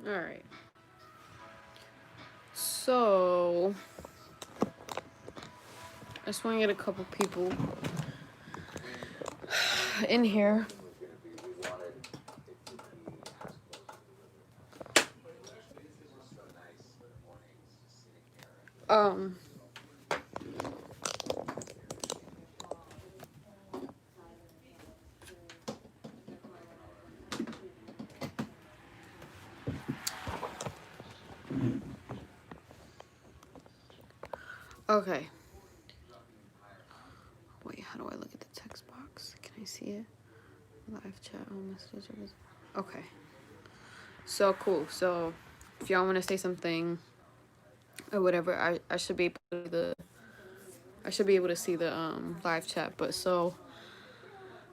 Alright. So, I just want to get a couple people in here. Um, okay. Wait, how do I look at the text box? Can I see it? Live chat, all messages. Okay. So cool. So, if y'all want to say something or whatever, I should be able to see the live chat. But so,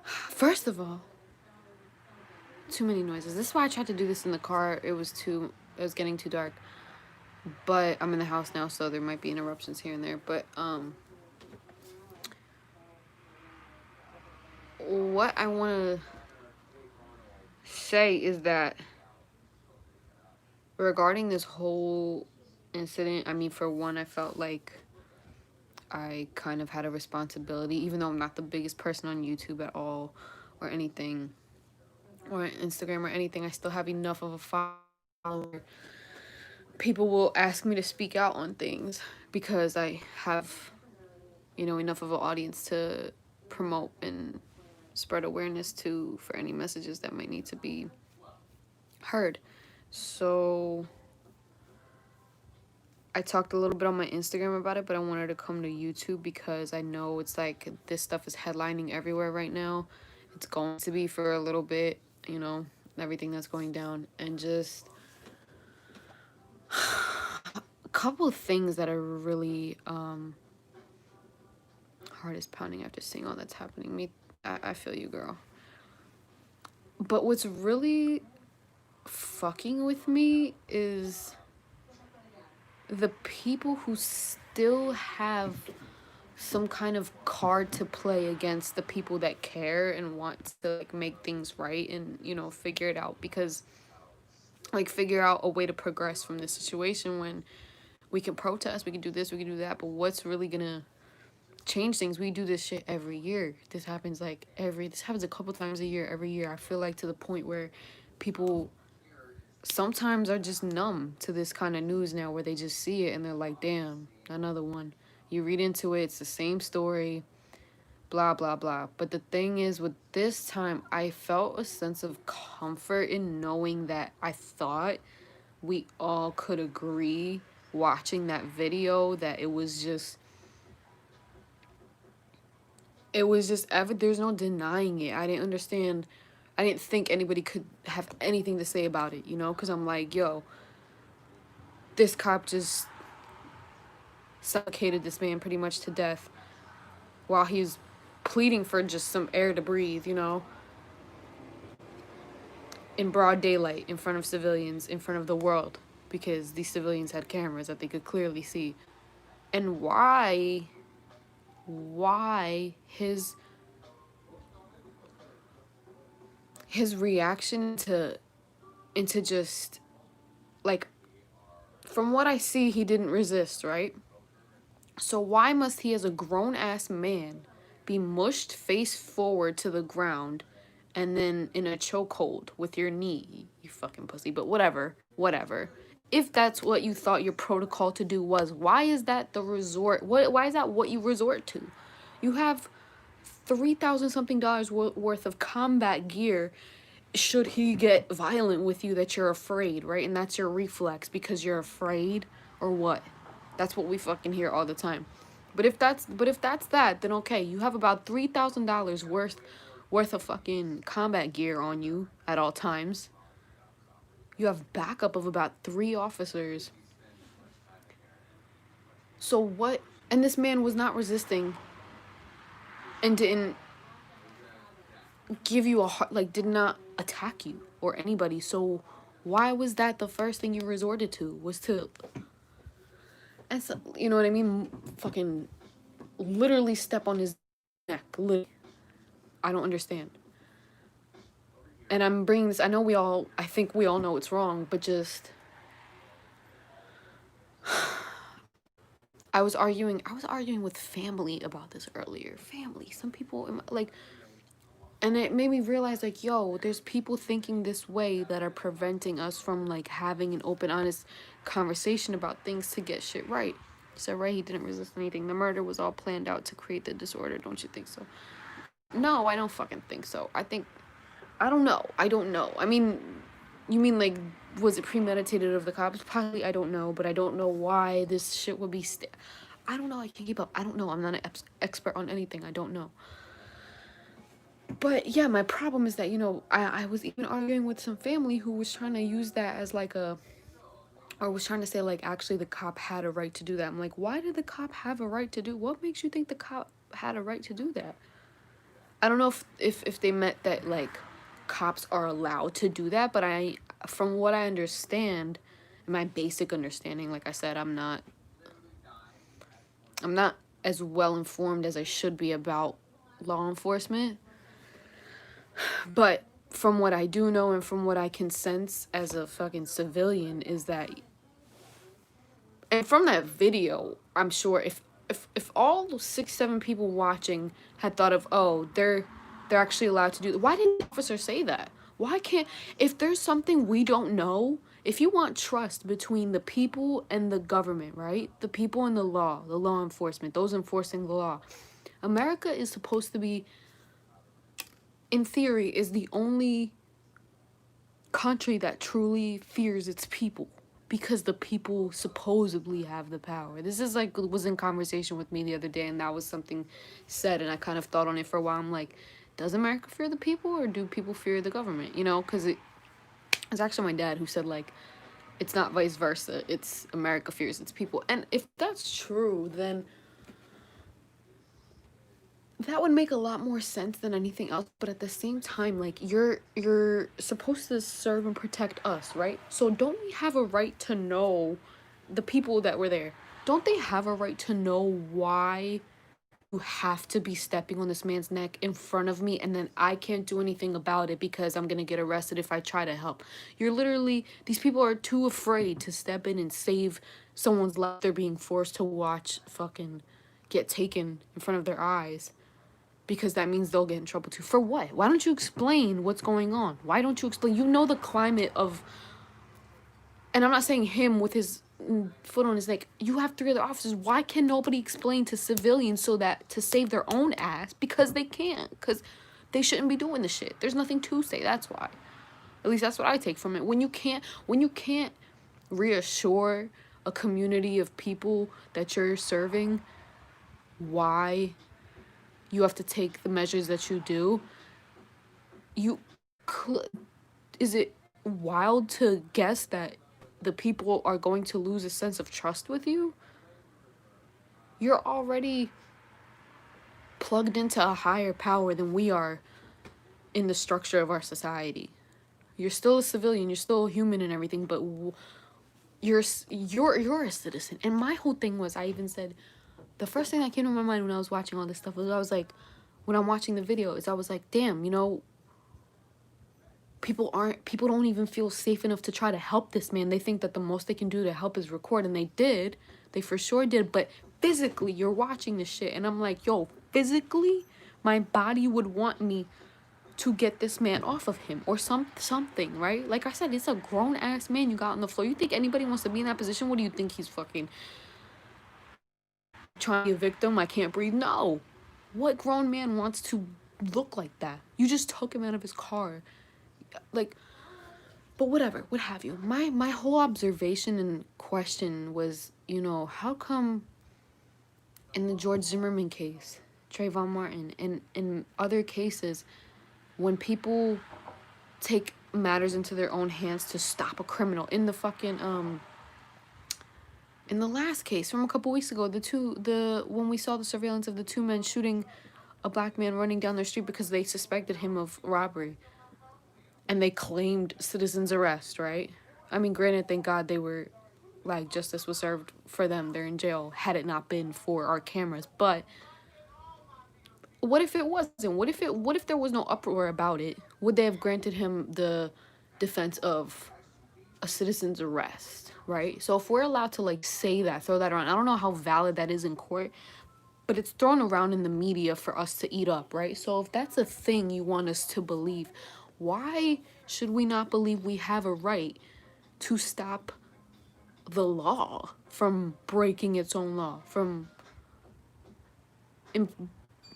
first of all, too many noises. This is why I tried to do this in the car. It was getting too dark. But I'm in the house now, so there might be interruptions here and there. But what I want to say is that regarding this whole incident, I mean, for one, I felt like I kind of had a responsibility, even though I'm not the biggest person on YouTube at all or anything, or Instagram or anything. I still have enough of a follower. People will ask me to speak out on things because I have, enough of an audience to promote and spread awareness to for any messages that might need to be heard. So I talked a little bit on my Instagram about it, but I wanted to come to YouTube because I know it's like this stuff is headlining everywhere right now. It's going to be for a little bit, everything that's going down. And just a couple of things that are really heart is pounding after seeing all that's happening. I feel you, girl. But what's really fucking with me is the people who still have some kind of card to play against the people that care and want to like make things right and figure it out, because like figure out a way to progress from this situation when we can protest, we can do this, we can do that, but what's really gonna change things? We do this shit every year. This happens a couple times a year, every year. I feel like to the point where people sometimes are just numb to this kind of news now, where they just see it and they're like, damn, another one. You read into it, it's the same story, blah, blah, blah. But the thing is, with this time, I felt a sense of comfort in knowing that I thought we all could agree watching that video that there's no denying it. I didn't understand. I didn't think anybody could have anything to say about it, because I'm like, yo, this cop just suffocated this man pretty much to death while he's pleading for just some air to breathe, in broad daylight, in front of civilians, in front of the world, because these civilians had cameras that they could clearly see. And why his reaction into just like, from what I see, he didn't resist, right? So why must he, as a grown-ass man, be mushed face forward to the ground and then in a chokehold with your knee, you fucking pussy? But whatever. If that's what you thought your protocol to do was, why is that the resort? Why is that what you resort to? You have $3,000 something worth of combat gear should he get violent with you, that you're afraid, right? And that's your reflex because you're afraid, or what? That's what we fucking hear all the time. But if that's that, then okay, you have about $3,000 worth of fucking combat gear on you at all times. You have backup of about 3 officers. So what? And this man was not resisting and didn't give you did not attack you or anybody. So why was that the first thing you resorted to? Was to, and so, you know what I mean? Fucking literally step on his neck. Literally. I don't understand. and I'm bringing this, I think we all know it's wrong, but just, I was arguing with family about this earlier. Family, some people, like, and it made me realize, like, yo, there's people thinking this way that are preventing us from, like, having an open, honest conversation about things to get shit right. He said, right, he didn't resist anything. The murder was all planned out to create the disorder. Don't you think so? No, I don't fucking think so. I don't know. I don't know. I mean, you mean, like, was it premeditated of the cops? Probably, I don't know, but I don't know why this shit would be I don't know. I can't keep up. I don't know. I'm not an expert on anything. I don't know. But yeah, my problem is that, I was even arguing with some family who was trying to use that as like or was trying to say, like, actually the cop had a right to do that. I'm like, why did the cop have a right to do? What makes you think the cop had a right to do that? I don't know if they meant that, like, cops are allowed to do that, but from what I understand, my basic understanding, like I said, I'm not as well informed as I should be about law enforcement. But from what I do know and from what I can sense as a fucking civilian is that, and from that video, I'm sure if all 6-7 people watching had thought of, oh, they're actually allowed to do, why didn't the officer say that? Why can't, if there's something we don't know, if you want trust between the people and the government, right? The people and the law enforcement, those enforcing the law. America is supposed to be, in theory, is the only country that truly fears its people because the people supposedly have the power. This is like, was in conversation with me the other day, and that was something said, and I kind of thought on it for a while. I'm like, does America fear the people or do people fear the government? Because it's actually my dad who said, like, it's not vice versa. It's America fears its people. And if that's true, then that would make a lot more sense than anything else. But at the same time, like, you're supposed to serve and protect us, right? So don't we have a right to know, the people that were there, don't they have a right to know why you have to be stepping on this man's neck in front of me, and then I can't do anything about it because I'm gonna get arrested if I try to help? You're literally, these people are too afraid to step in and save someone's life. They're being forced to watch fucking get taken in front of their eyes, because that means they'll get in trouble too. For what? Why don't you explain what's going on? Why don't you explain? You know the climate of, and I'm not saying him with his foot on his neck. You have 3 other officers. Why can nobody explain to civilians so that to save their own ass? Because they can't. Because they shouldn't be doing the shit. There's nothing to say. That's why. At least that's what I take from it. When you can't reassure a community of people that you're serving why you have to take the measures that you do, is it wild to guess that the people are going to lose a sense of trust with you? You're already plugged into a higher power than we are in the structure of our society. You're still a civilian, you're still a human and everything, but you're a citizen. And my whole thing was, I even said, the first thing that came to my mind when I was watching all this stuff was, I was like, when I'm watching the video, is I was like, damn, people don't even feel safe enough to try to help this man. They think that the most they can do to help is record, and they for sure did, but physically you're watching this shit, and I'm like, yo, physically my body would want me to get this man off of him or something, right? Like I said, it's a grown ass man you got on the floor. You think anybody wants to be in that position? What do you think, he's fucking trying to be a victim? I can't breathe? No. What grown man wants to look like that? You just took him out of his car. Like, but whatever, what have you. My whole observation and question was, how come in the George Zimmerman case, Trayvon Martin, and in other cases, when people take matters into their own hands to stop a criminal, in the fucking in the last case from a couple weeks ago, when we saw the surveillance of the 2 men shooting a black man running down their street because they suspected him of robbery, and they claimed citizen's arrest, right? I mean, granted, thank God they were, like, justice was served for them. They're in jail, had it not been for our cameras. But what if it wasn't? What if there was no uproar about it? Would they have granted him the defense of a citizen's arrest, right? So if we're allowed to like say that, throw that around, I don't know how valid that is in court, but it's thrown around in the media for us to eat up, right? So if that's a thing you want us to believe, why should we not believe we have a right to stop the law from breaking its own law, from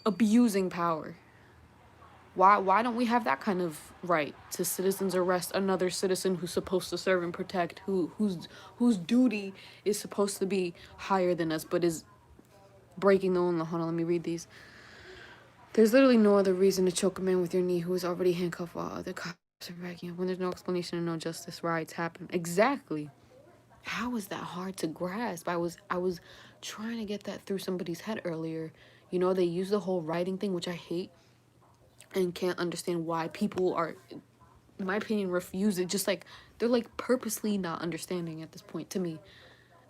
abusing power? Why don't we have that kind of right to citizens arrest another citizen who's supposed to serve and protect, whose duty is supposed to be higher than us, but is breaking the own law? Hold on, let me read these. There's literally no other reason to choke a man with your knee who is already handcuffed while other cops are backing up. When there's no explanation and no justice, riots happen. Exactly. How is that hard to grasp? I was trying to get that through somebody's head earlier. You know, they use the whole writing thing, which I hate, and can't understand why people are, in my opinion, refuse it. Just like they're like purposely not understanding at this point to me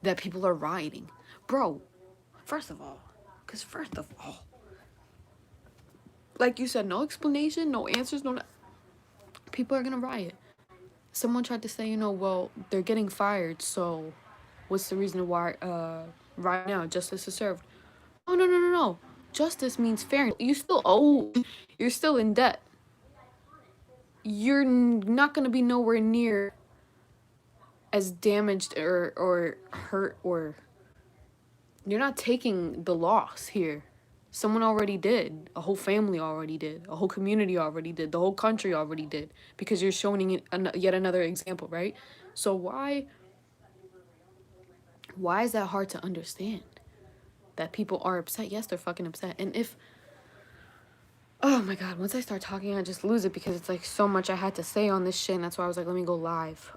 that people are rioting. Bro, first of all, like you said, no explanation, no answers, people are gonna riot. Someone tried to say, you know, well, they're getting fired, so what's the reason why right now justice is served? No. Justice means fairness. You still owe. You're still in debt. You're not gonna be nowhere near as damaged or hurt, or you're not taking the loss here. Someone already did. A whole family already did. A whole community already did. The whole country already did. Because you're showing it yet another example, right? So why is that hard to understand? That people are upset. Yes, they're fucking upset. And if, oh my god, once I start talking, I just lose it because it's like so much I had to say on this shit, and that's why I was like, let me go live.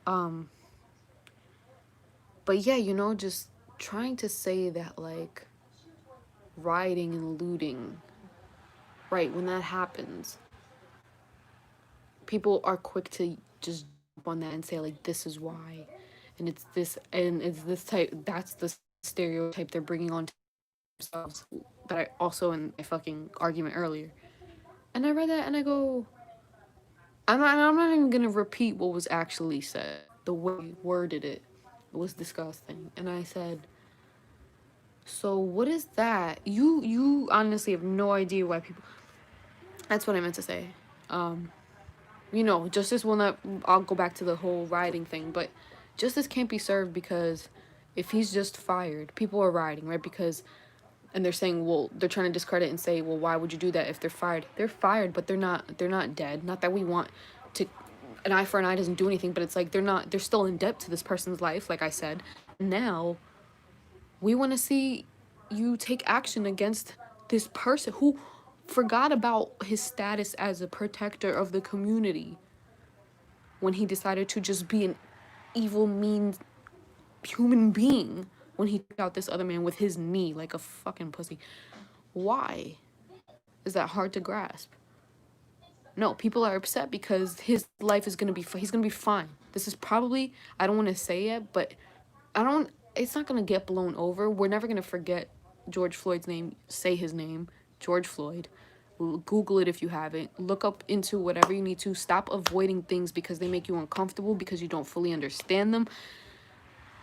But yeah, you know, just trying to say that like rioting and looting, right, when that happens, people are quick to just jump on that and say like this is why, and it's this type, that's the stereotype they're bringing on to themselves, that I also in my fucking argument earlier. And I read that and I go, I'm not even gonna repeat what was actually said. The way he worded it was disgusting. And I said, so what is that? You honestly have no idea why people. That's what I meant to say. You know, justice will not. I'll go back to the whole rioting thing, but justice can't be served because if he's just fired, people are rioting, right? Because, and they're saying, well, they're trying to discredit and say, well, why would you do that if they're fired? They're fired, but they're not dead. Not that we want to, an eye for an eye doesn't do anything, but it's like they're still in debt to this person's life, like I said. Now, we want to see you take action against this person who forgot about his status as a protector of the community when he decided to just be an evil, mean human being when he took out this other man with his knee like a fucking pussy. Why is that hard to grasp? No, people are upset because his life is gonna be he's gonna be fine. This is probably, I don't want to say it, but it's not gonna get blown over. We're never gonna forget George Floyd's name. Say his name, George Floyd. Google it if you haven't. Look up into whatever you need to. Stop avoiding things because they make you uncomfortable, because you don't fully understand them.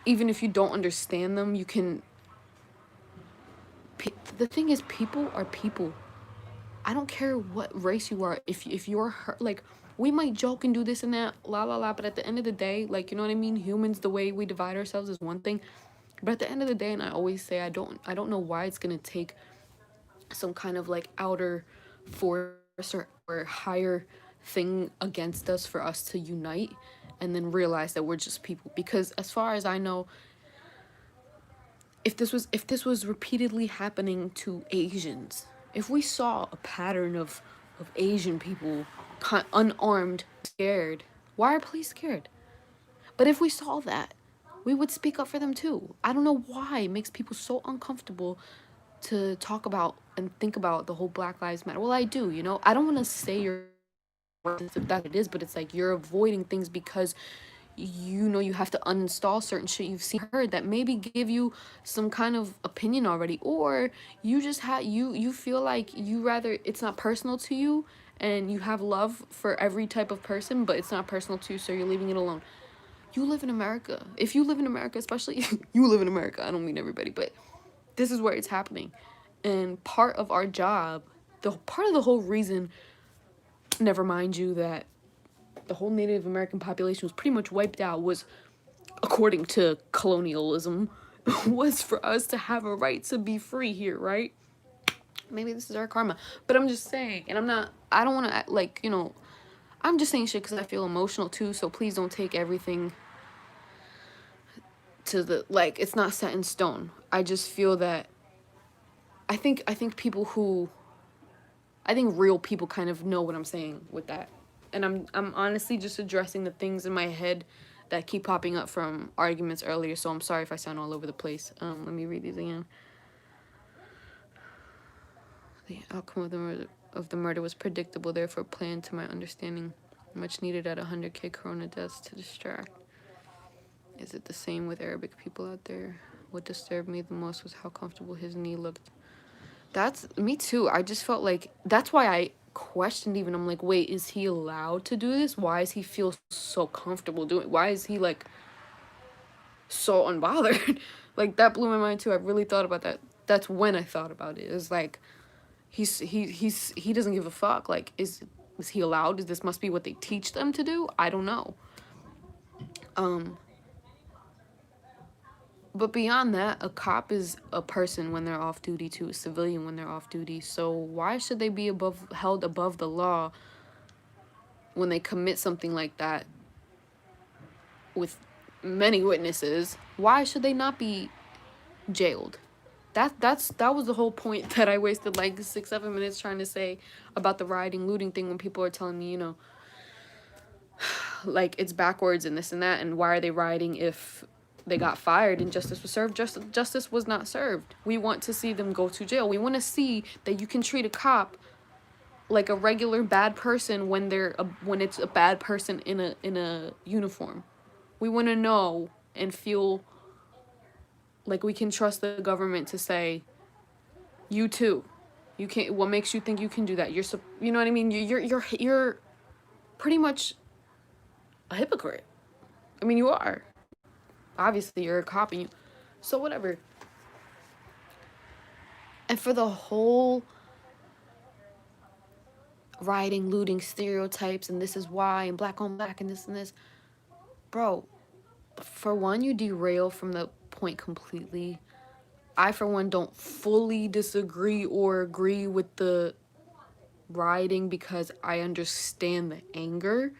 Even if you don't understand them, you can. The thing is, people are people. I don't care what race you are. If you're hurt, like, we might joke and do this and that, la la la, but at the end of the day, like, you know what I mean? Humans, the way we divide ourselves is one thing, but at the end of the day, and I always say, I don't know why it's gonna take some kind of like outer force or higher thing against us for us to unite and then realize that we're just people. Because as far as I know, if this was repeatedly happening to Asians, if we saw a pattern of Asian people unarmed, scared, why are police scared? But if we saw that, we would speak up for them too. I don't know why it makes people so uncomfortable to talk about and think about the whole Black Lives Matter. Well, I do, you know. I don't want to say you're if that it is, but it's like you're avoiding things because you know, you have to uninstall certain shit you've seen, heard, that maybe give you some kind of opinion already, or you just have, you feel like you rather, it's not personal to you, and you have love for every type of person, but it's not personal to you, so you're leaving it alone. You live in America. If you live in America, especially, you live in America, I don't mean everybody, but this is where it's happening. And part of our job, the part of the whole reason, never mind you, that the whole Native American population was pretty much wiped out, was, according to colonialism, was for us to have a right to be free here, right? Maybe this is our karma. But I'm just saying, and I don't want to, like, you know, I'm just saying shit because I feel emotional too, so please don't take everything to the, like, it's not set in stone. I just feel that, I think people who, I think real people kind of know what I'm saying with that. And I'm honestly just addressing the things in my head that keep popping up from arguments earlier, so I'm sorry if I sound all over the place. Let me read these again. The outcome of the murder was predictable, therefore planned to my understanding. Much needed at 100K corona deaths to distract. Is it the same with Arabic people out there? What disturbed me the most was how comfortable his knee looked. That's me too. I just felt like, that's why I questioned even. I'm like, wait, is he allowed to do this? Why does he feel so comfortable doing it? Why is he like so unbothered? Like, that blew my mind too. I really thought about that. That's when I thought about it. It's like, he doesn't give a fuck. Like, is he allowed? This must be what they teach them to do? I don't know. But beyond that, a cop is a person when they're off duty too, a civilian when they're off duty. So why should they be held above the law when they commit something like that with many witnesses? Why should they not be jailed? That was the whole point that I wasted like 6-7 minutes trying to say about the rioting, looting thing, when people are telling me, you know, like, it's backwards and this and that, and why are they rioting if they got fired and justice was served? Justice was not served. We want to see them go to jail. We want to see that you can treat a cop like a regular bad person when when it's a bad person in a uniform. We want to know and feel like we can trust the government to say, you too, you can't. What makes you think you can do that? You know what I mean? You're pretty much a hypocrite. I mean, you are. Obviously, you're a cop, and so whatever. And for the whole rioting, looting, stereotypes, and this is why, and black on black, and this, bro, for one, you derail from the point completely. I, for one, don't fully disagree or agree with the rioting because I understand the anger.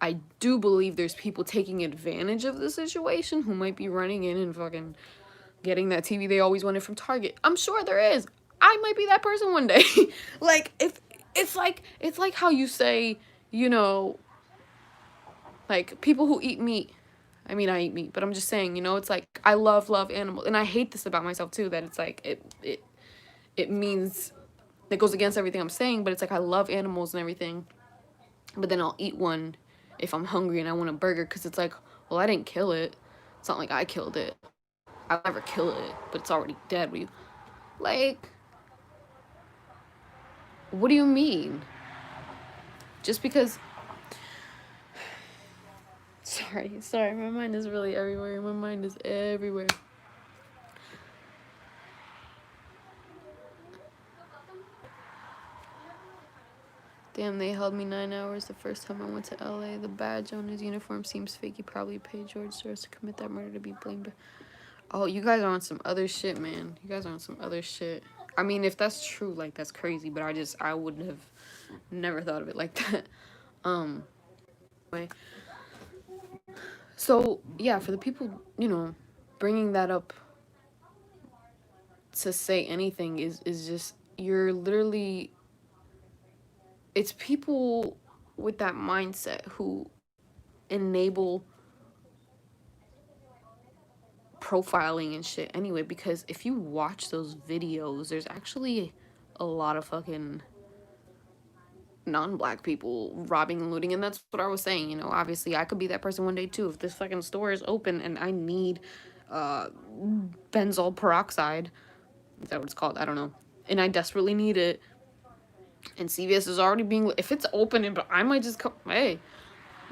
I do believe there's people taking advantage of the situation who might be running in and fucking getting that TV they always wanted from Target. I'm sure there is. I might be that person one day. Like, if it's like how you say, you know, like, people who eat meat. I mean, I eat meat, but I'm just saying, you know, it's like, I love animals, and I hate this about myself too, that it's like it means, it goes against everything I'm saying, but it's like, I love animals and everything, but then I'll eat one if I'm hungry and I want a burger, because it's like, well, I didn't kill it. It's not like I killed it. I'll never kill it, but it's already dead. Like, what do you mean? Just because... Sorry, my mind is really everywhere. My mind is everywhere. Damn, they held me 9 hours the first time I went to LA. The badge on his uniform seems fake. He probably paid George Soros to commit that murder to be blamed. Oh, you guys are on some other shit, man. You guys are on some other shit. I mean, if that's true, like, that's crazy, but I wouldn't have never thought of it like that. Anyway. So, yeah, for the people, you know, bringing that up to say anything is just, you're literally, it's people with that mindset who enable profiling and shit anyway, because if you watch those videos, there's actually a lot of fucking non-black people robbing and looting. And that's what I was saying, you know, obviously I could be that person one day too. If this fucking store is open and I need uh benzoyl peroxide, is that what it's called? I don't know. And I desperately need it, and CVS is already being, if it's open, and but I might just come, hey.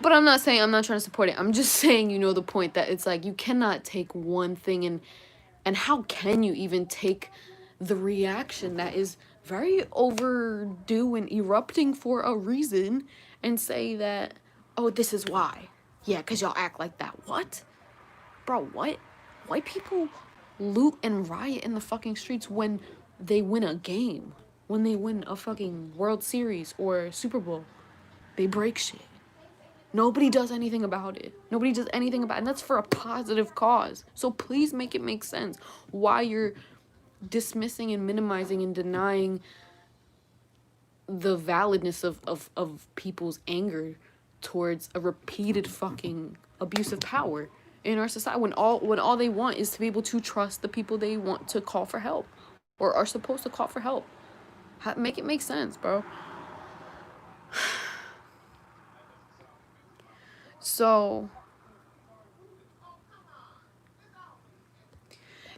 But I'm not saying, I'm not trying to support it. I'm just saying, you know, the point that it's like you cannot take one thing and how can you even take the reaction that is very overdue and erupting for a reason and say that, oh, this is why. Yeah, because y'all act like that. What? Bro, what? White people loot and riot in the fucking streets when they win a game. When they win a fucking World Series or Super Bowl. They break shit. Nobody does anything about it. Nobody does anything about it. And that's for a positive cause. So please make it make sense why you're dismissing and minimizing and denying the validness of people's anger towards a repeated fucking abuse of power in our society, when all they want is to be able to trust the people they want to call for help or are supposed to call for help. Make it make sense, bro. So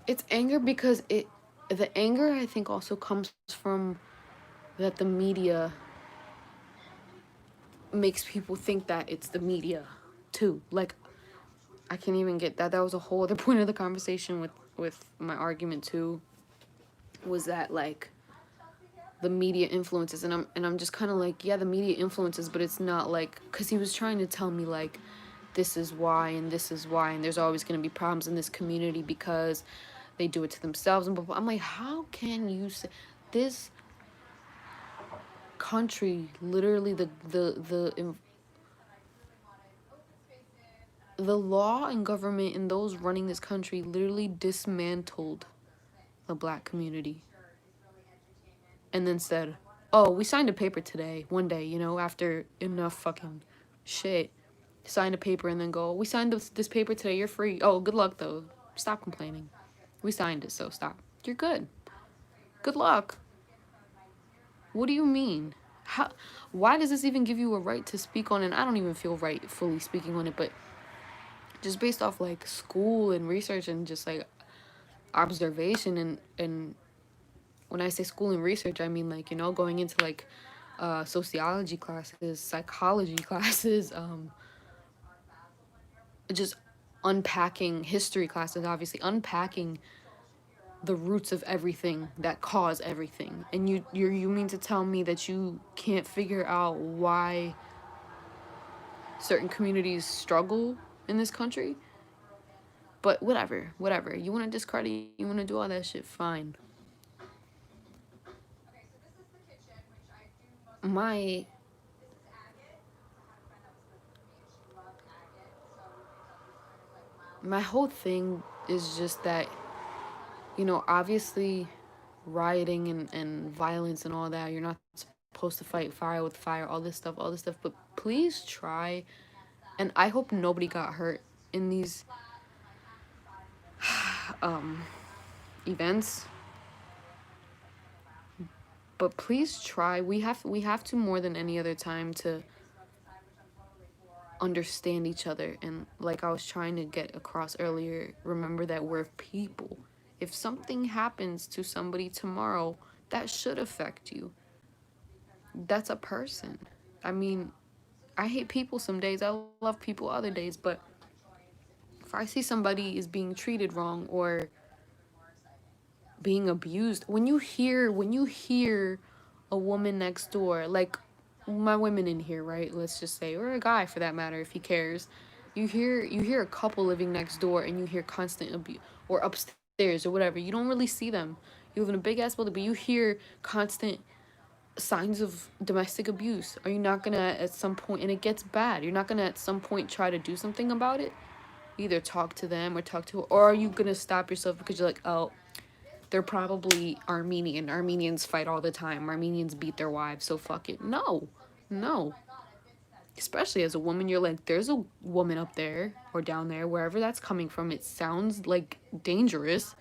it's anger because the anger I think also comes from that the media makes people think that it's the media too. Like, I can't even get that. That was a whole other point of the conversation with my argument too, was that like the media influences, and I'm just kind of like, yeah, the media influences, but it's not like, because he was trying to tell me like this is why and this is why, and there's always going to be problems in this community because they do it to themselves and blah, blah. I'm like, how can you say this country literally the law and government and those running this country literally dismantled the black community and then said, oh, we signed a paper today, one day, you know, after enough fucking shit, signed a paper and then go, we signed this paper today, you're free. Oh, good luck though, stop complaining, we signed it, so stop, you're good, good luck. What do you mean? How? Why does this even give you a right to speak on it? And I don't even feel right fully speaking on it, but just based off like school and research and just like observation and when I say school and research, I mean like, you know, going into like sociology classes, psychology classes, just unpacking history classes, obviously unpacking the roots of everything that cause everything. And you mean to tell me that you can't figure out why certain communities struggle in this country? But whatever. You want to discredit, you want to do all that shit, fine. My my whole thing is just that, you know, obviously rioting and violence and all that, you're not supposed to fight fire with fire, all this stuff, but please try, and I hope nobody got hurt in these um events, but please try, we have to more than any other time to understand each other. And like I was trying to get across earlier, remember that we're people. If something happens to somebody tomorrow, that should affect you. That's a person. I mean, I hate people some days, I love people other days, but if I see somebody is being treated wrong or being abused, when you hear a woman next door, like my women in here, right? Let's just say, or a guy for that matter, if he cares. You hear a couple living next door, and you hear constant abuse, or upstairs or whatever. You don't really see them. You live in a big ass building, but you hear constant signs of domestic abuse. Are you not gonna at some point, and it gets bad, you're not gonna at some point try to do something about it? Either talk to them or talk to her, or are you gonna stop yourself because you're like, oh, they're probably Armenian. Armenians fight all the time. Armenians beat their wives, so fuck it. No. No. Especially as a woman, you're like, there's a woman up there or down there, wherever that's coming from. It sounds like dangerous,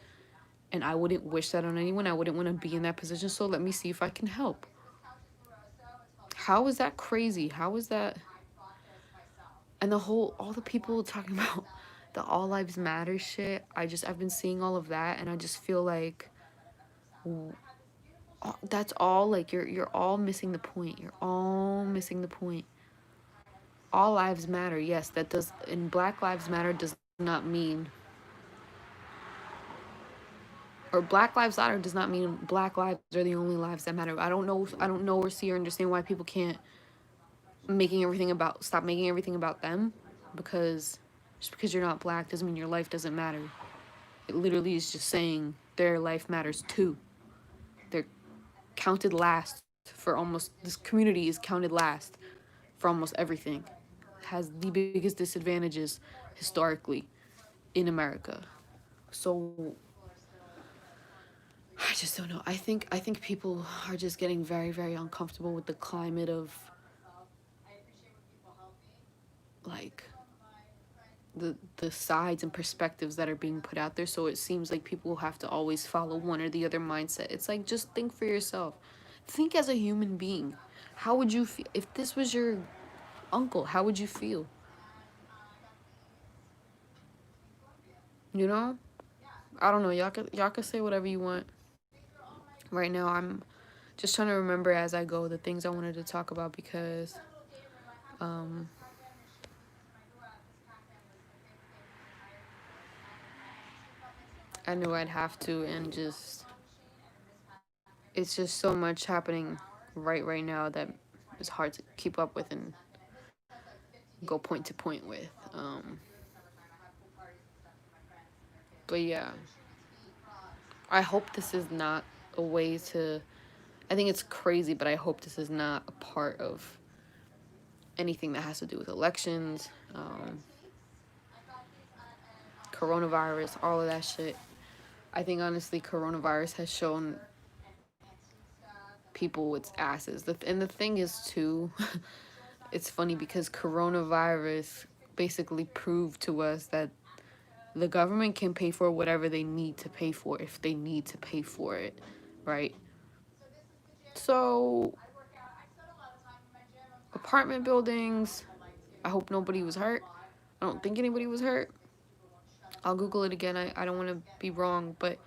and I wouldn't wish that on anyone. I wouldn't want to be in that position, so let me see if I can help. How is that crazy? How is that? And all the people talking about the all lives matter shit. I've been seeing all of that, and I just feel like that's all, like, you're all missing the point. You're all missing the point. All lives matter, yes, that does, and Black Lives Matter does not mean, or Black Lives Matter does not mean Black lives are the only lives that matter. I don't know or see or understand why people can't stop making everything about them, because just because you're not black doesn't mean your life doesn't matter. It literally is just saying their life matters too. They're counted last for almost, this community is counted last for almost everything. Has the biggest disadvantages historically in America. So I just don't know. I think people are just getting very, very uncomfortable with the climate of, like, the sides and perspectives that are being put out there. So it seems like people have to always follow one or the other mindset. It's like, just think for yourself. Think as a human being. How would you feel if this was your uncle? How would you feel? You know? I don't know. Y'all could say whatever you want. Right now, I'm just trying to remember as I go the things I wanted to talk about, because um I knew I'd have to, and just, it's just so much happening right now that it's hard to keep up with and go point to point with. But yeah, I hope this is not a way to. I think it's crazy, but I hope this is not a part of anything that has to do with elections, coronavirus, all of that shit. I think honestly, coronavirus has shown people its asses. And the thing is, too, it's funny because coronavirus basically proved to us that the government can pay for whatever they need to pay for if they need to pay for it, right? So, apartment buildings, I hope nobody was hurt. I don't think anybody was hurt. I'll Google it again. I don't want to be wrong, but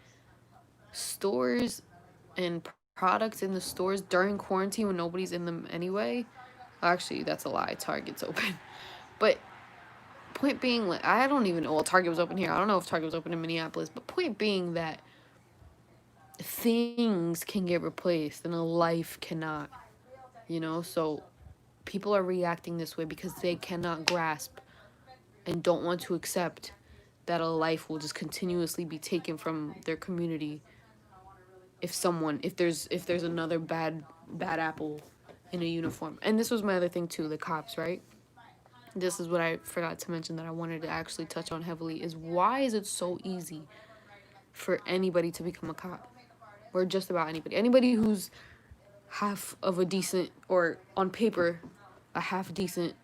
stores and products in the stores during quarantine when nobody's in them anyway. Actually, that's a lie. Target's open. But point being, like, I don't even know. Well, Target was open here. I don't know if Target was open in Minneapolis. But point being that things can get replaced and a life cannot. You know, so people are reacting this way because they cannot grasp and don't want to accept that a life will just continuously be taken from their community if there's another bad apple in a uniform. And this was my other thing too, the cops, right? This is what I forgot to mention that I wanted to actually touch on heavily, is why is it so easy for anybody to become a cop? Or just about anybody who's half of a decent, or on paper a half decent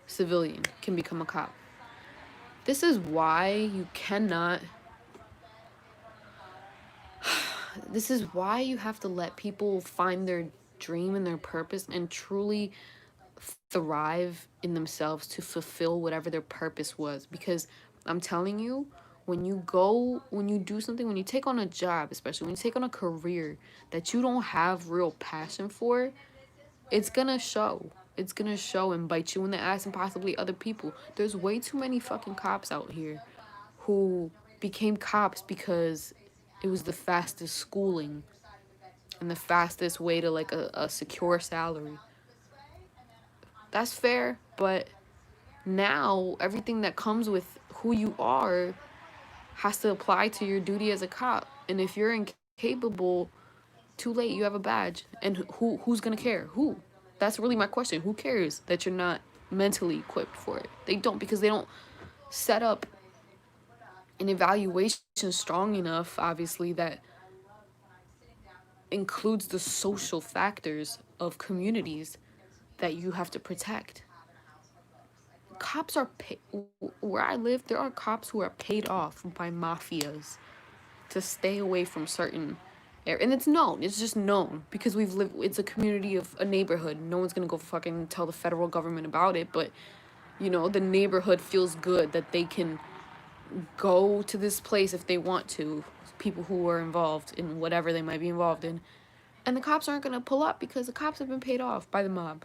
civilian can become a cop. This is why you cannot. This is why you have to let people find their dream and their purpose and truly thrive in themselves to fulfill whatever their purpose was. Because I'm telling you, when you do something, when you take on a job, especially when you take on a career that you don't have real passion for, it's gonna show. It's gonna show and bite you in the ass, and possibly other people. There's way too many fucking cops out here who became cops because it was the fastest schooling and the fastest way to, like, a secure salary. That's fair, but now everything that comes with who you are has to apply to your duty as a cop. And if you're incapable, too late, you have a badge. And who's gonna care? Who? That's really my question. Who cares that you're not mentally equipped for it? They don't, because they don't set up an evaluation strong enough, obviously, that includes the social factors of communities that you have to protect. Cops are where I live, there are cops who are paid off by mafias to stay away from certain And it's known. It's just known because we've lived. It's a community of a neighborhood. No one's gonna go fucking tell the federal government about it, but you know, the neighborhood feels good that they can go to this place if they want to. People who are involved in whatever they might be involved in, and the cops aren't gonna pull up because the cops have been paid off by the mob.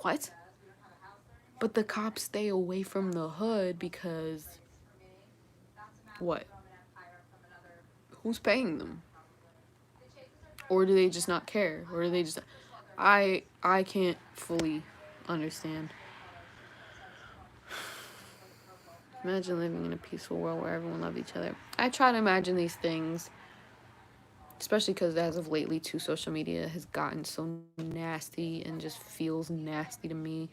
What? But the cops stay away from the hood because what? Who's paying them? Or do they just not care? Or do they just I can't fully understand. Imagine living in a peaceful world where everyone loved each other. I try to imagine these things, especially because as of lately, too, social media has gotten so nasty and just feels nasty to me.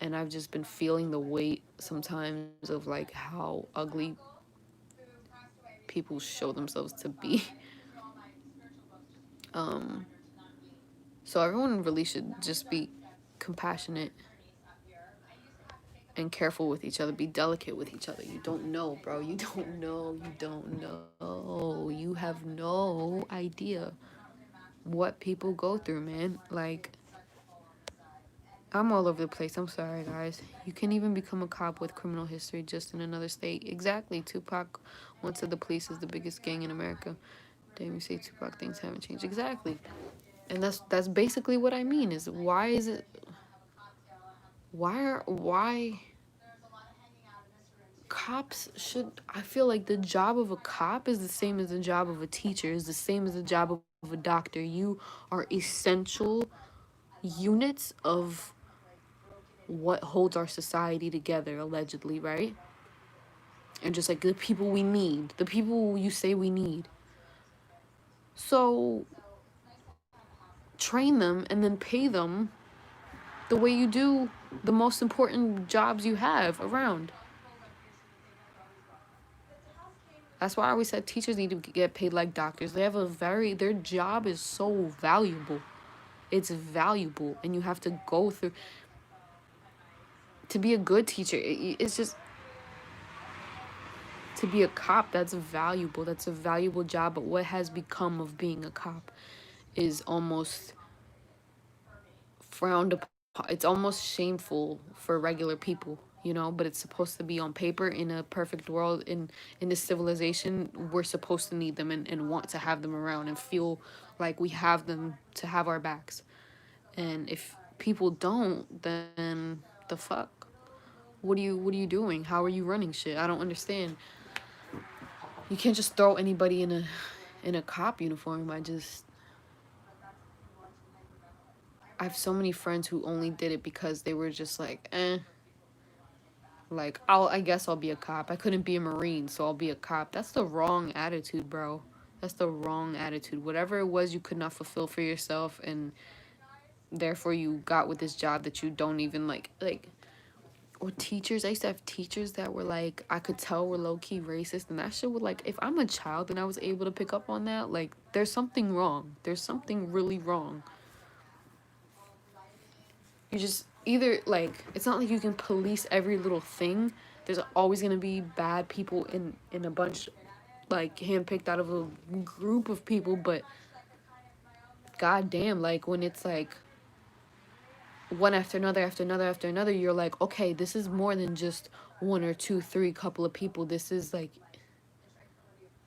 And I've just been feeling the weight sometimes of like how ugly people show themselves to be. Um, so everyone really should just be compassionate and careful with each other. Be delicate with each other. You don't know, bro. You don't know. You don't know. You have no idea what people go through, man. Like, I'm all over the place. I'm sorry, guys. You can even become a cop with criminal history just in another state. Exactly. Tupac once said the police is the biggest gang in America. Damn, you say Tupac, things haven't changed. Exactly. And that's basically what I mean is why is it why cops should I feel like the job of a cop is the same as the job of a teacher, is the same as the job of a doctor. You are essential units of what holds our society together, allegedly, right? And just like the people we need, the people you say we need. So train them and then pay them the way you do the most important jobs you have around. That's why I always said teachers need to get paid like doctors. They have their job is so valuable. It's valuable, and you have to go through to be a good teacher. It's just to be a cop. That's valuable. That's a valuable job. But what has become of being a cop is almost frowned upon. It's almost shameful for regular people, you know. But it's supposed to be on paper in a perfect world. In this civilization, we're supposed to need them and want to have them around and feel like we have them to have our backs. And if people don't, then the fuck? What are you doing? How are you running shit? I don't understand. You can't just throw anybody in a cop uniform. I have so many friends who only did it because they were just like, like I guess I'll be a cop. I couldn't be a Marine, so I'll be a cop. That's the wrong attitude, bro. That's the wrong attitude. Whatever it was you could not fulfill for yourself and therefore you got with this job that you don't even like or teachers. I used to have teachers that were like, I could tell were low key racist, and that shit would like, if I'm a child and I was able to pick up on that, like, there's something wrong. There's something really wrong. You just either like, it's not like you can police every little thing. There's always gonna be bad people in a bunch, like handpicked out of a group of people, but goddamn, like when it's like one after another after another after another, you're like, okay, this is more than just one or two, three couple of people. This is like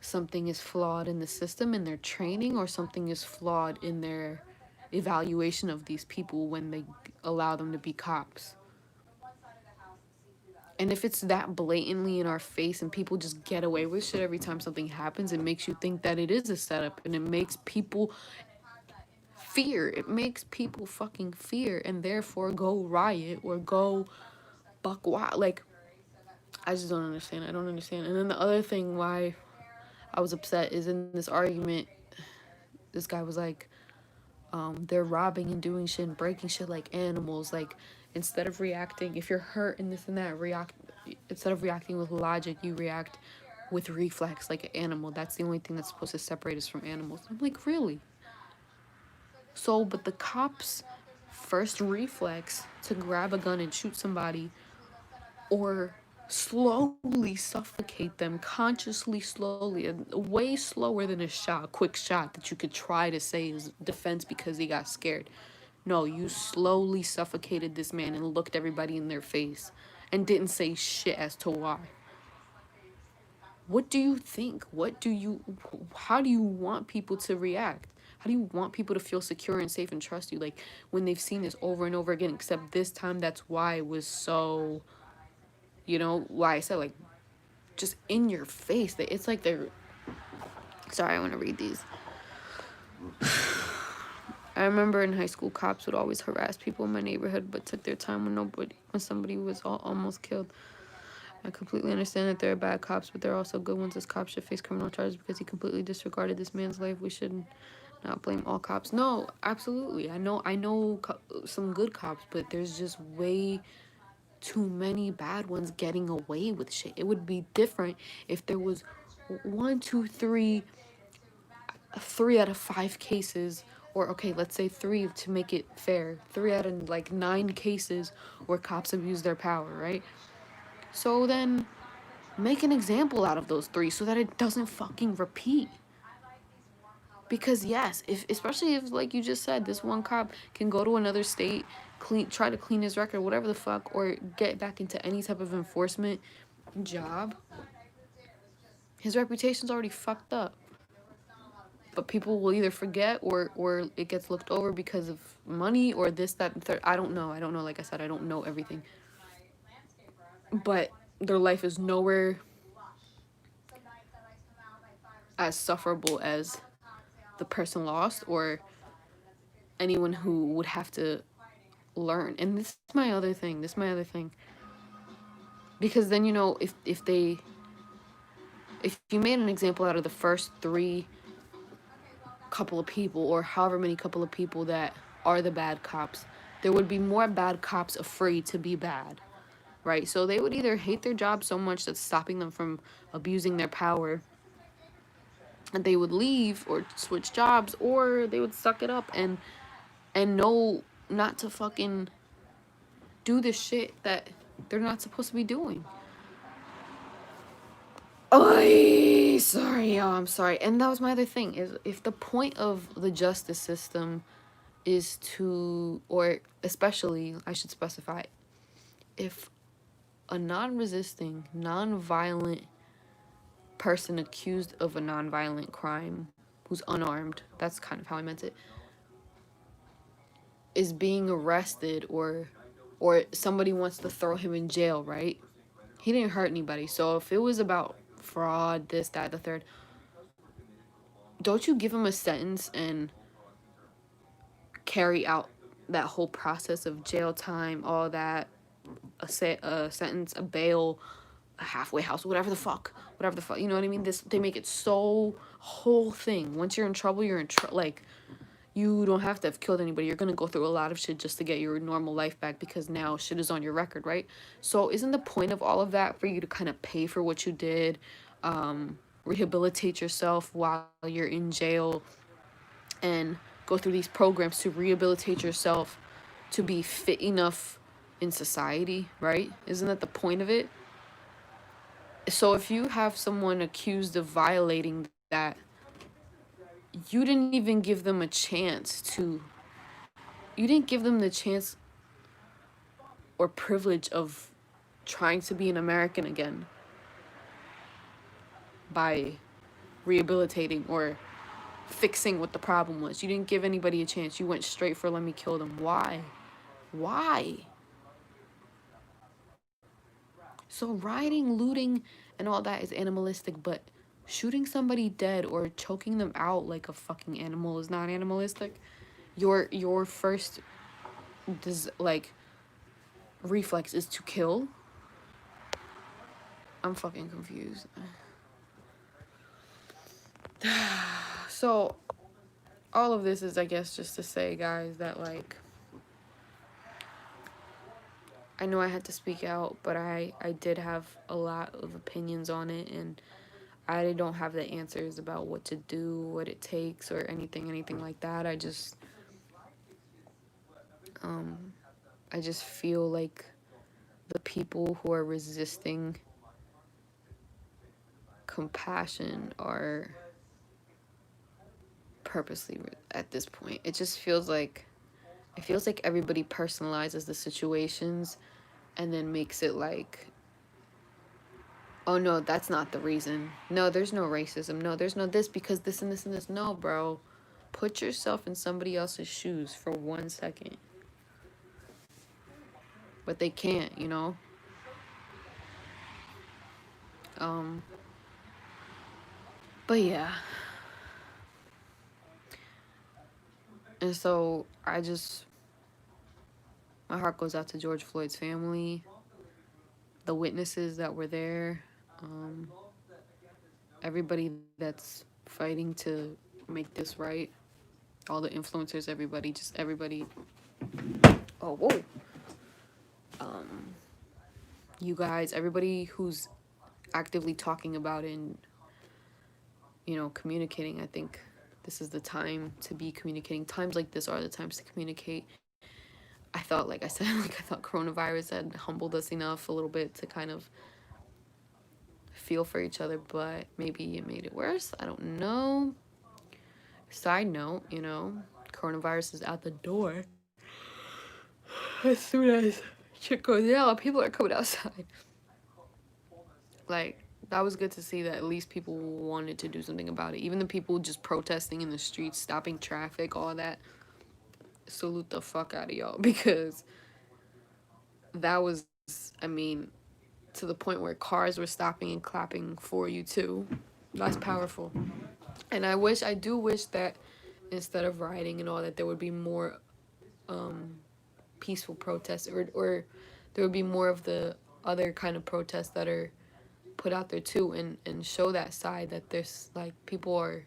something is flawed in the system in their training, or something is flawed in their evaluation of these people when they allow them to be cops. And if it's that blatantly in our face and people just get away with shit every time something happens, it makes you think that it is a setup, and it makes people fear. It makes people fucking fear and therefore go riot or go buck wild. Like, I just don't understand. I don't understand. And then the other thing why I was upset is in this argument, this guy was like, they're robbing and doing shit and breaking shit like animals. Like, instead of reacting, if you're hurt and this and that, instead of reacting with logic, you react with reflex like an animal. That's the only thing that's supposed to separate us from animals. I'm like, really? So, but the cops' first reflex to grab a gun and shoot somebody, or slowly suffocate them, consciously, slowly, and way slower than a shot, a quick shot that you could try to say is defense because he got scared. No, you slowly suffocated this man and looked everybody in their face and didn't say shit as to why. What do you think? How do you want people to react? How do you want people to feel secure and safe and trust you? Like, when they've seen this over and over again, except this time, that's why it was so, why I said, like, just in your face. It's like they're, sorry, I want to read these. I remember in high school, cops would always harass people in my neighborhood, but took their time when somebody was almost killed. I completely understand that there are bad cops, but there are also good ones. This cop should face criminal charges because he completely disregarded this man's life. We should not blame all cops. No, absolutely. I know some good cops, but there's just way too many bad ones getting away with shit. It would be different if there was one, two, three out of 5 cases, or okay, let's say three to make it fair. 3 out of like 9 cases where cops abuse their power, right? So then make an example out of those 3 so that it doesn't fucking repeat. Because yes, if especially if, like you just said, this one cop can go to another state, try to clean his record, whatever the fuck, or get back into any type of enforcement job, his reputation's already fucked up. But people will either forget, or it gets looked over because of money or this, that, and third. I don't know. Like I said, I don't know everything. But their life is nowhere as sufferable as the person lost, or anyone who would have to learn. And this is my other thing. Because then, if you made an example out of the first 3 couple of people, or however many couple of people that are the bad cops, there would be more bad cops afraid to be bad, right? So they would either hate their job so much that's stopping them from abusing their power, and they would leave or switch jobs, or they would suck it up and know not to fucking do the shit that they're not supposed to be doing. Oh, sorry, y'all. I'm sorry. And that was my other thing, is if the point of the justice system is to, or especially, I should specify, if a non-resisting, non-violent person accused of a non-violent crime who's unarmed, that's kind of how I meant it, is being arrested, or somebody wants to throw him in jail, right? He didn't hurt anybody. So if it was about fraud, this, that, the third, don't you give him a sentence and carry out that whole process of jail time, all that, a sentence, a bail, a halfway house, whatever the fuck, you know what I mean? They make it so whole thing. Once you're in trouble, you're in trouble. Like, you don't have to have killed anybody. You're gonna go through a lot of shit just to get your normal life back, because now shit is on your record, right? So isn't the point of all of that for you to kind of pay for what you did, rehabilitate yourself while you're in jail, and go through these programs to rehabilitate yourself to be fit enough in society, right? Isn't that the point of it? So if you have someone accused of violating that, you didn't even give them a chance to, you didn't give them the chance or privilege of trying to be an American again by rehabilitating or fixing what the problem was. You didn't give anybody a chance. You went straight for let me kill them. Why? Why? So rioting, looting, and all that is animalistic, but shooting somebody dead or choking them out like a fucking animal is not animalistic. Your first like reflex is to kill. I'm fucking confused. So all of this is, I guess, just to say, guys, that like, I know I had to speak out, but I did have a lot of opinions on it, and I don't have the answers about what to do, what it takes, or anything like that. I just feel like the people who are resisting compassion are purposely at this point. It feels like everybody personalizes the situations and then makes it like, oh no, that's not the reason. No, there's no racism. No, there's no this because this and this and this. No, bro. Put yourself in somebody else's shoes for 1 second. But they can't, you know? Um but yeah. And so my heart goes out to George Floyd's family, the witnesses that were there, um, everybody that's fighting to make this right, all the influencers, everybody, just everybody. Oh, whoa. Um, you guys, everybody who's actively talking about it and, you know, communicating. I think this is the time to be communicating. Times like this are the times to communicate. I thought, like I said, I thought coronavirus had humbled us enough a little bit to kind of feel for each other, but maybe it made it worse. I don't know. Side note, you know, coronavirus is out the door. As soon as shit goes down, people are coming outside. Like, that was good to see that at least people wanted to do something about it. Even the people just protesting in the streets, stopping traffic, all that. Salute the fuck out of y'all, because that was, I mean, to the point where cars were stopping and clapping for you too. That's powerful. And I do wish that instead of rioting and all that, there would be more peaceful protests, or there would be more of the other kind of protests that are put out there too, and show that side that there's like people are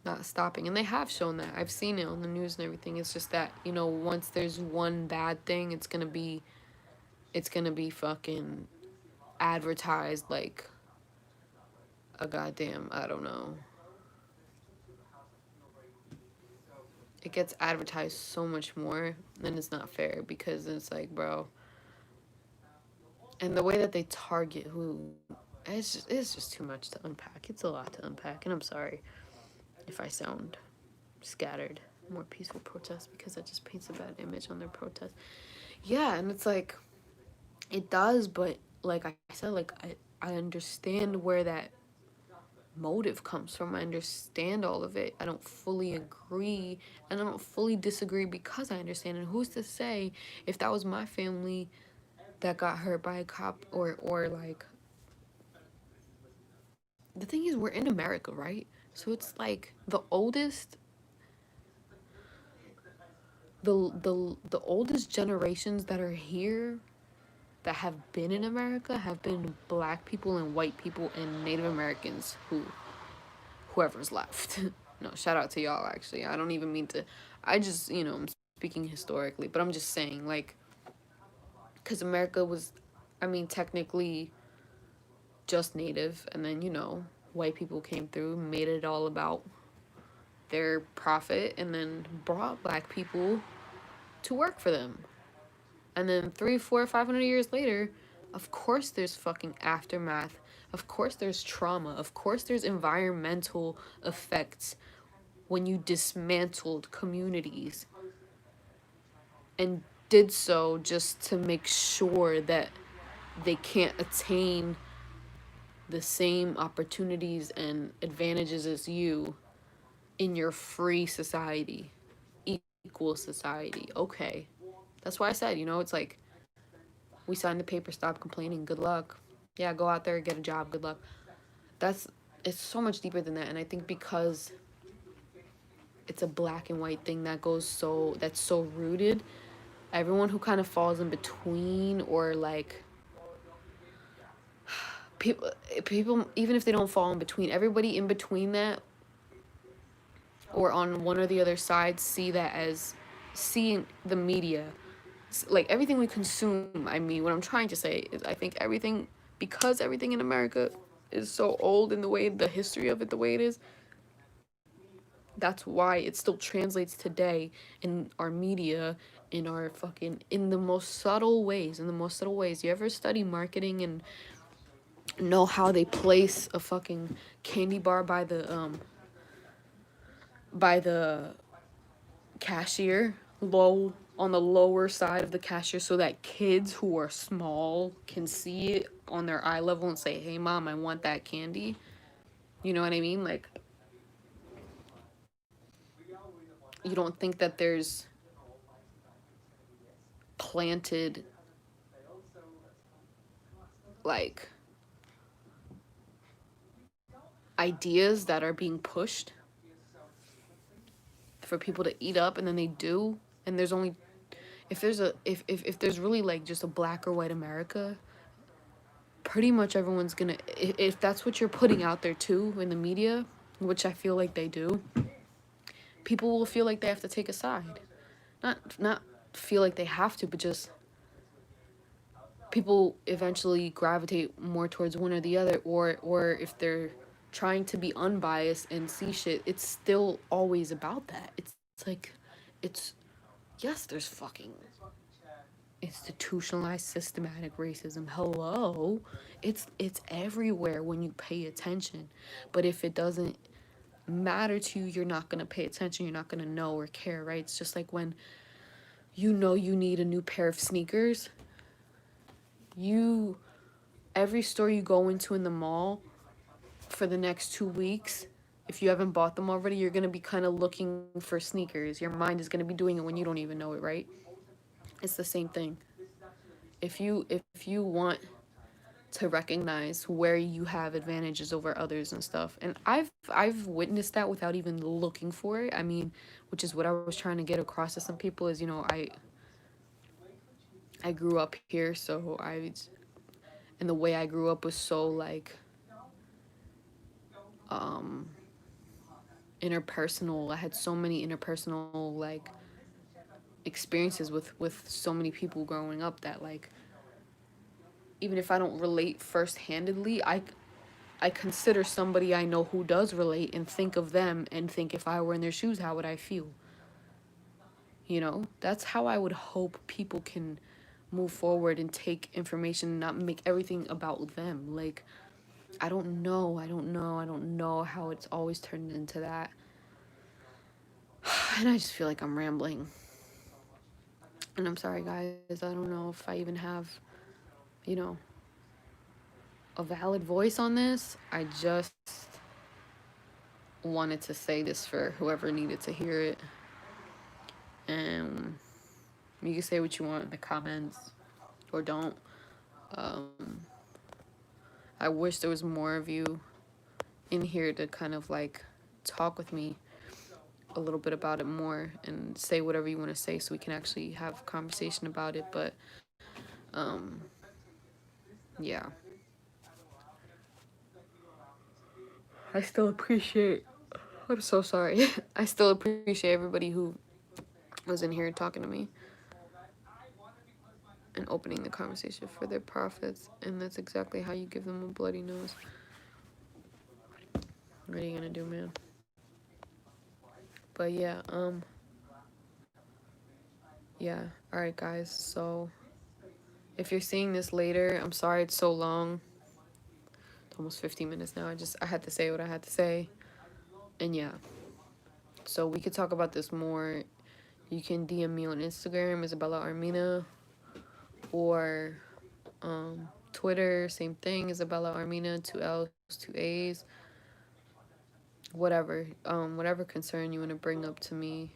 not stopping, and they have shown that. I've seen it on the news and everything. It's just that, you know, once there's one bad thing, it's gonna be fucking advertised like a goddamn, I don't know. It gets advertised so much more, and it's not fair, because it's like, bro. And the way that they target who, it's just too much to unpack. It's a lot to unpack, and I'm sorry if I sound scattered. More peaceful protests, because that just paints a bad image on their protest. Yeah, and it's like, it does, but like I said, like I understand where that motive comes from. I understand all of it. I don't fully agree, and I don't fully disagree, because I understand. And who's to say if that was my family that got hurt by a cop, or like, the thing is, we're in America, right? So it's like the oldest generations that are here, that have been in America, have been black people and white people and Native Americans, whoever's left. No, shout out to y'all, actually. I don't even mean to, I just, you know, I'm speaking historically, but I'm just saying, like, because America was, I mean, technically just Native, and then, you know, white people came through, made it all about their profit, and then brought black people to work for them. And then 3, 4, 500 years later, of course there's fucking aftermath. Of course there's trauma. Of course there's environmental effects when you dismantled communities, and did so just to make sure that they can't attain the same opportunities and advantages as you in your free society, equal society. Okay. That's why I said, you know, it's like, we signed the paper, stop complaining, good luck. Yeah, go out there, get a job, good luck. It's so much deeper than that. And I think because it's a black and white thing that's so rooted, everyone who kind of falls in between, or like, people, even if they don't fall in between, everybody in between that, or on one or the other side, see that as, seeing the media, like everything we consume. I mean, what I'm trying to say is, I think everything, because everything in America is so old, in the history of it, the way it is, that's why it still translates today in our media in our fucking, in the most subtle ways, in the most subtle ways. You ever study marketing and know how they place a fucking candy bar by the cashier, low on the lower side of the cashier, so that kids who are small can see it on their eye level and say, "Hey mom, I want that candy." You know what I mean? Like, you don't think that there's planted, like, ideas that are being pushed for people to eat up, and then they do, and there's only, if there's really like just a black or white America, pretty much everyone's gonna, if that's what you're putting out there too in the media, which I feel like they do, people will feel like they have to take a side. Not feel like they have to, but just people eventually gravitate more towards one or the other, or if they're trying to be unbiased and see shit, it's still always about that. It's like, it's, yes, there's fucking institutionalized systematic racism. Hello. It's everywhere when you pay attention. But if it doesn't matter to you, you're not going to pay attention, you're not going to know or care, right? It's just like when you know you need a new pair of sneakers, you, every store you go into in the mall for the next 2 weeks, if you haven't bought them already, you're going to be kind of looking for sneakers. Your mind is going to be doing it when you don't even know it, right? It's the same thing. If you want to recognize where you have advantages over others and stuff, and I've witnessed that without even looking for it. I mean, which is what I was trying to get across to some people, is, you know, I grew up here, so and the way I grew up was so like um interpersonal. I had so many interpersonal like experiences with so many people growing up that, like, even if I don't relate first-handedly, I consider somebody I know who does relate and think of them and think, if I were in their shoes, how would I feel? You know, that's how I would hope people can move forward and take information and not make everything about them. Like, I don't know how it's always turned into that. And I just feel like I'm rambling. And I'm sorry, guys. I don't know if I even have, you know, a valid voice on this. I just wanted to say this for whoever needed to hear it. And you can say what you want in the comments or don't. Um, I wish there was more of you in here to kind of like talk with me a little bit about it more and say whatever you want to say so we can actually have a conversation about it. But um, yeah, I still appreciate. I'm so sorry. I still appreciate everybody who was in here talking to me and opening the conversation for their profits. And that's exactly how you give them a bloody nose. What are you gonna do, man? But yeah, yeah. All right, guys. So if you're seeing this later, I'm sorry it's so long. It's almost 15 minutes now. I had to say what I had to say. And yeah. So we could talk about this more. You can DM me on Instagram, Isabella Armina, or Twitter, same thing, Isabella Armina, 2 L's, 2 A's. Whatever concern you want to bring up to me.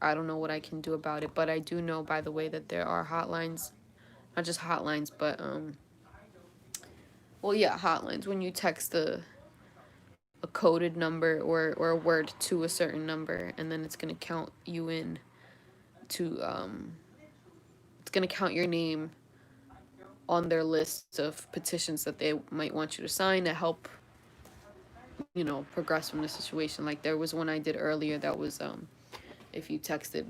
I don't know what I can do about it, but I do know, by the way, that there are hotlines, not just hotlines, but well, yeah, hotlines when you text a coded number or a word to a certain number, and then it's gonna count you in to it's gonna count your name on their list of petitions that they might want you to sign to help, you know, progress from the situation. Like, there was one I did earlier that was if you texted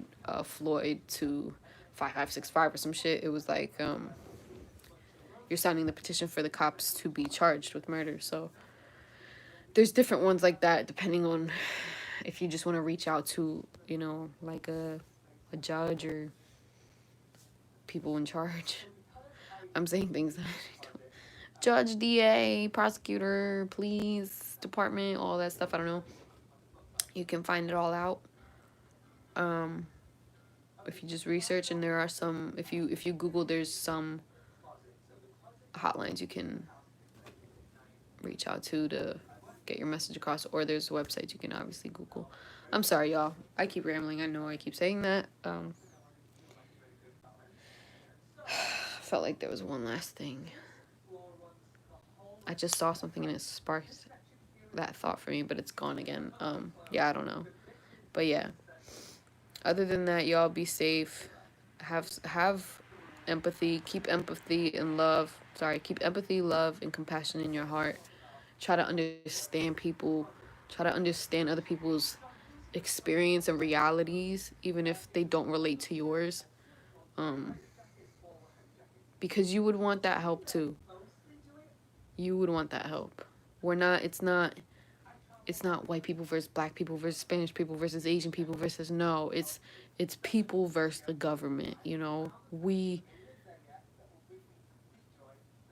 Floyd to 5565 or some shit, it was like you're signing the petition for the cops to be charged with murder. So there's different ones like that, depending on if you just want to reach out to, you know, like a judge or people in charge. I'm saying things that I don't. Judge, DA, prosecutor, police department, all that stuff. I don't know. You can find it all out. Um, if you just research, and there are some. If you Google, there's some hotlines you can reach out to get your message across, or there's websites you can obviously Google. I'm sorry, y'all. I keep rambling. I know I keep saying that. Felt like there was one last thing. I just saw something and it sparked that thought for me, but it's gone again. Yeah, I don't know. But yeah. Other than that, y'all be safe. Have empathy. Keep empathy and love. Sorry, keep empathy, love, and compassion in your heart. Try to understand people. Try to understand other people's experience and realities, even if they don't relate to yours. Because you would want that help too. You would want that help. We're not. It's not white people versus black people versus Spanish people versus Asian people versus no. It's people versus the government. You know,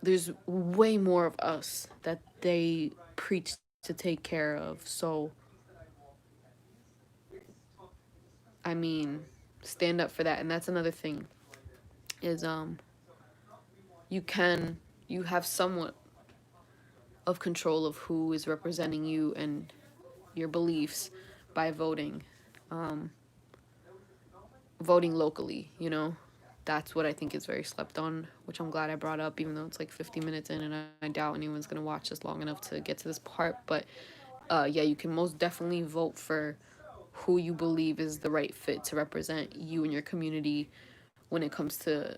there's way more of us that they preach to take care of. So, I mean, stand up for that. And that's another thing is you have somewhat of control of who is representing you and your beliefs by voting. Voting locally, you know. That's what I think is very slept on, which I'm glad I brought up, even though it's like 50 minutes in and I doubt anyone's going to watch this long enough to get to this part. But yeah, you can most definitely vote for who you believe is the right fit to represent you and your community when it comes to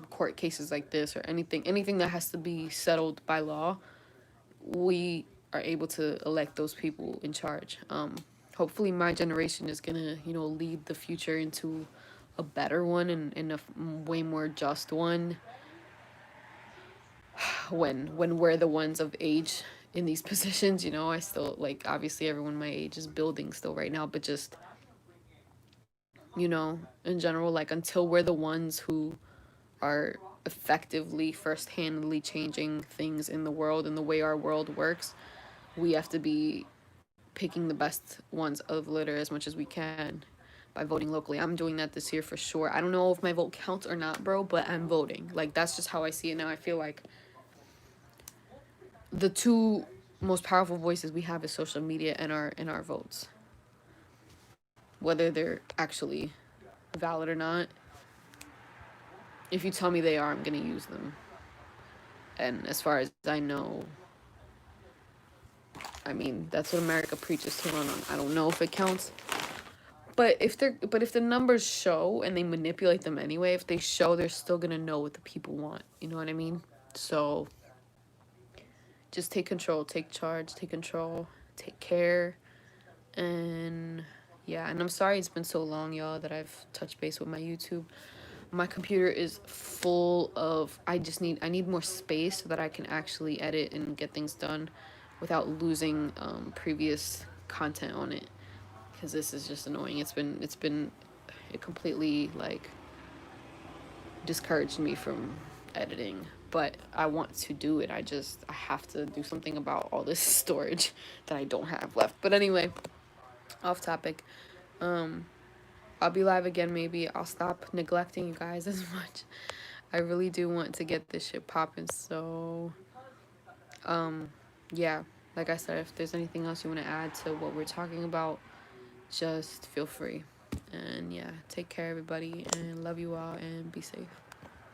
court cases like this or anything that has to be settled by law. We are able to elect those people in charge. Hopefully my generation is gonna, you know, lead the future into a better one and a way more just one when we're the ones of age in these positions. You know, I still, like, obviously everyone my age is building still right now, but just, you know, in general, like, until we're the ones who are effectively first-handedly changing things in the world and the way our world works, we have to be picking the best ones of the litter as much as we can by voting locally. I'm doing that this year for sure. I don't know if my vote counts or not, bro, but I'm voting. Like, that's just how I see it now. I feel like the two most powerful voices we have is social media and our votes. Whether they're actually valid or not, if you tell me they are, I'm going to use them. And as far as I know, I mean, that's what America preaches to run on. I don't know if it counts. But if the numbers show and they manipulate them anyway, if they show, they're still gonna know what the people want. You know what I mean? So just take control, take charge, take control, take care, and yeah. And I'm sorry it's been so long, y'all, that I've touched base with my YouTube. My computer is full of. I need more space so that I can actually edit and get things done without losing previous content on it. Because this is just annoying. It completely like discouraged me from editing, but I want to do it. I have to do something about all this storage that I don't have left. But anyway, off topic. I'll be live again. Maybe I'll stop neglecting you guys as much. I really do want to get this shit popping. So yeah, like I said, if there's anything else you want to add to what we're talking about, just feel free. And yeah, take care, everybody, and love you all, and be safe.